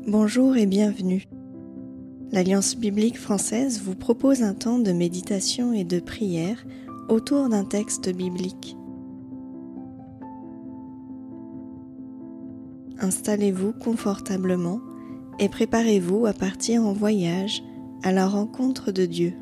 Bonjour et bienvenue. L'Alliance biblique française vous propose un temps de méditation et de prière autour d'un texte biblique. Installez-vous confortablement et préparez-vous à partir en voyage à la rencontre de Dieu.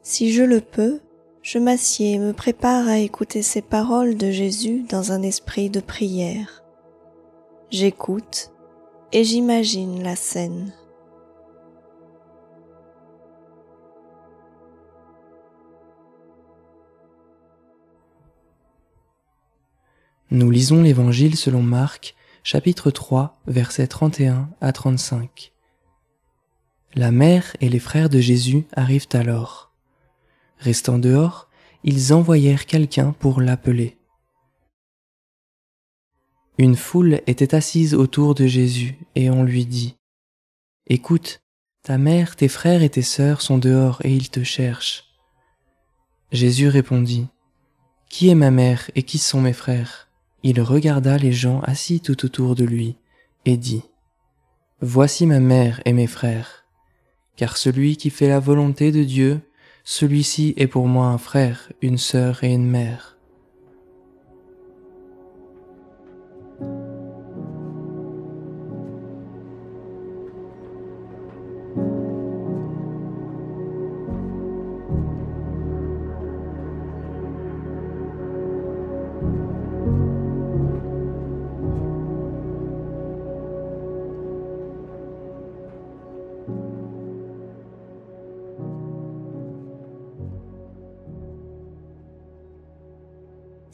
Si je le peux, je m'assieds et me prépare à écouter ces paroles de Jésus dans un esprit de prière. J'écoute et j'imagine la scène. Nous lisons l'Évangile selon Marc, chapitre 3, versets 31 à 35. La mère et les frères de Jésus arrivent alors. Restant dehors, ils envoyèrent quelqu'un pour l'appeler. Une foule était assise autour de Jésus et on lui dit : « Écoute, ta mère, tes frères et tes sœurs sont dehors et ils te cherchent. » Jésus répondit : « Qui est ma mère et qui sont mes frères ? » Il regarda les gens assis tout autour de lui et dit : « Voici ma mère et mes frères, car celui qui fait la volonté de Dieu, celui-ci est pour moi un frère, une sœur et une mère. »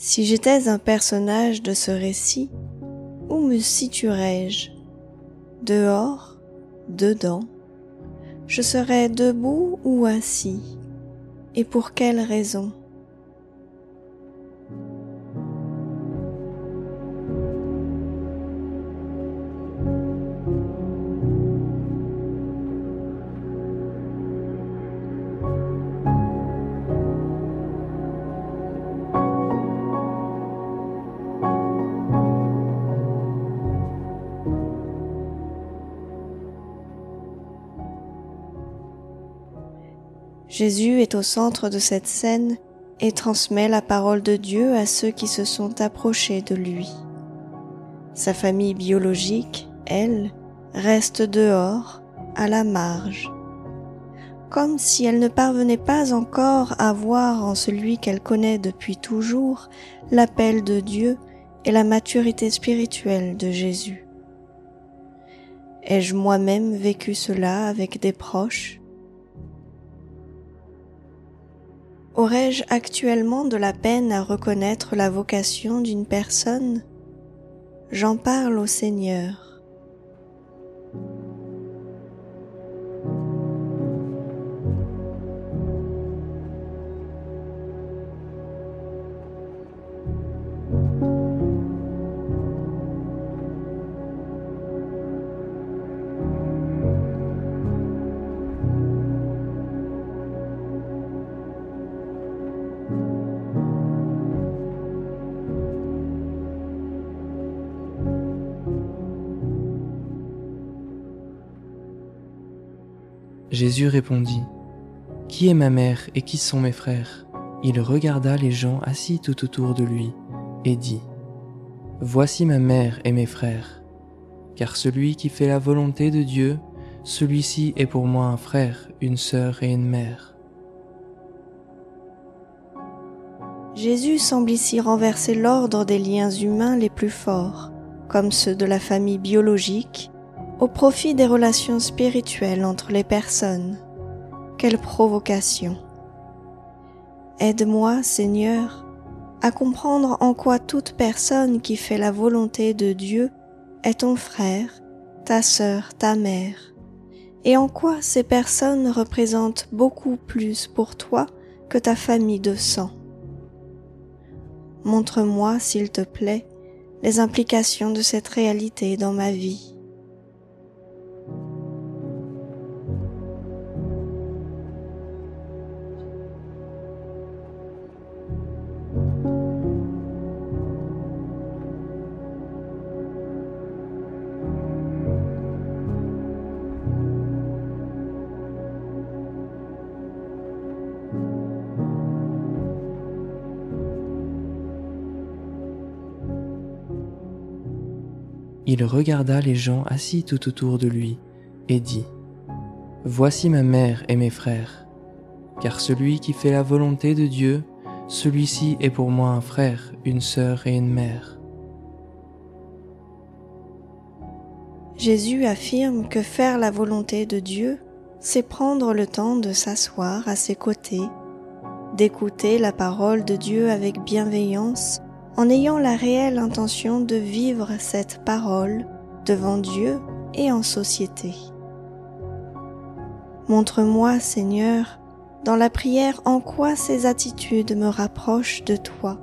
Si j'étais un personnage de ce récit, où me situerais-je ? Dehors, dedans ? Je serais debout ou assis ? Et pour quelle raison ? Jésus est au centre de cette scène et transmet la parole de Dieu à ceux qui se sont approchés de lui. Sa famille biologique, elle, reste dehors, à la marge, comme si elle ne parvenait pas encore à voir en celui qu'elle connaît depuis toujours l'appel de Dieu et la maturité spirituelle de Jésus. Ai-je moi-même vécu cela avec des proches ? Aurais-je actuellement de la peine à reconnaître la vocation d'une personne ? J'en parle au Seigneur. Jésus répondit : « Qui est ma mère et qui sont mes frères ? » Il regarda les gens assis tout autour de lui et dit : « Voici ma mère et mes frères, car celui qui fait la volonté de Dieu, celui-ci est pour moi un frère, une sœur et une mère. » Jésus semble ici renverser l'ordre des liens humains les plus forts, comme ceux de la famille biologique, au profit des relations spirituelles entre les personnes. Quelle provocation! Aide-moi, Seigneur, à comprendre en quoi toute personne qui fait la volonté de Dieu est ton frère, ta sœur, ta mère, et en quoi ces personnes représentent beaucoup plus pour toi que ta famille de sang. Montre-moi, s'il te plaît, les implications de cette réalité dans ma vie. Il regarda les gens assis tout autour de lui et dit : « Voici ma mère et mes frères, car celui qui fait la volonté de Dieu, celui-ci est pour moi un frère, une sœur et une mère. » Jésus affirme que faire la volonté de Dieu, c'est prendre le temps de s'asseoir à ses côtés, d'écouter la parole de Dieu avec bienveillance, en ayant la réelle intention de vivre cette parole devant Dieu et en société. Montre-moi, Seigneur, dans la prière en quoi ces attitudes me rapprochent de toi.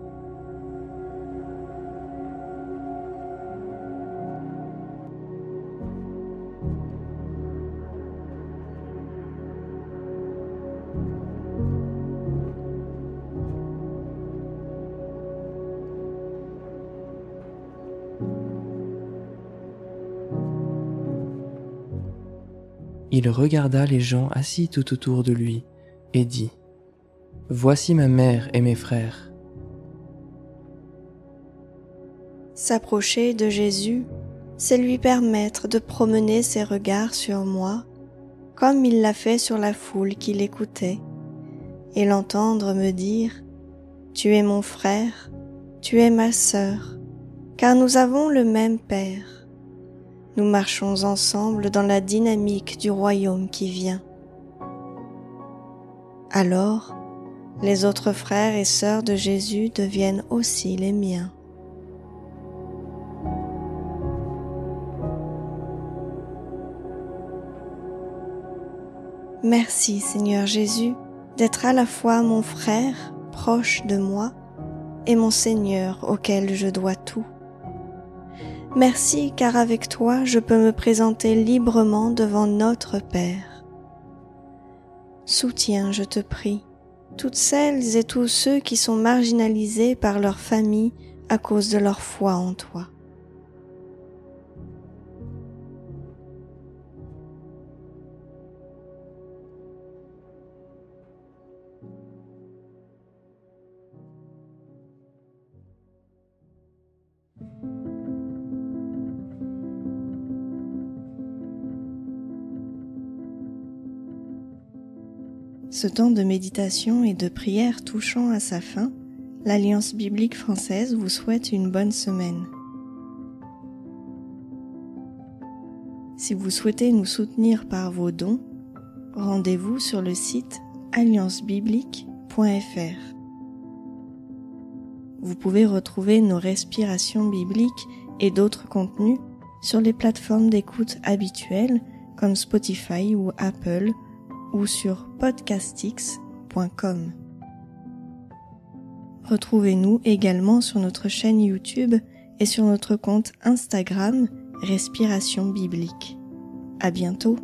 Il regarda les gens assis tout autour de lui et dit : « Voici ma mère et mes frères. » S'approcher de Jésus, c'est lui permettre de promener ses regards sur moi, comme il l'a fait sur la foule qui l'écoutait, et l'entendre me dire : « Tu es mon frère, tu es ma sœur, car nous avons le même Père. Nous marchons ensemble dans la dynamique du royaume qui vient. » Alors, les autres frères et sœurs de Jésus deviennent aussi les miens. Merci, Seigneur Jésus, d'être à la fois mon frère, proche de moi, et mon Seigneur auquel je dois tout. Merci car avec toi je peux me présenter librement devant notre Père. Soutiens, je te prie, toutes celles et tous ceux qui sont marginalisés par leur famille à cause de leur foi en toi. Ce temps de méditation et de prière touchant à sa fin, l'Alliance biblique française vous souhaite une bonne semaine. Si vous souhaitez nous soutenir par vos dons, rendez-vous sur le site alliancebiblique.fr. Vous pouvez retrouver nos respirations bibliques et d'autres contenus sur les plateformes d'écoute habituelles comme Spotify ou Apple, ou sur podcastix.com. Retrouvez-nous également sur notre chaîne YouTube et sur notre compte Instagram Respiration Biblique. À bientôt.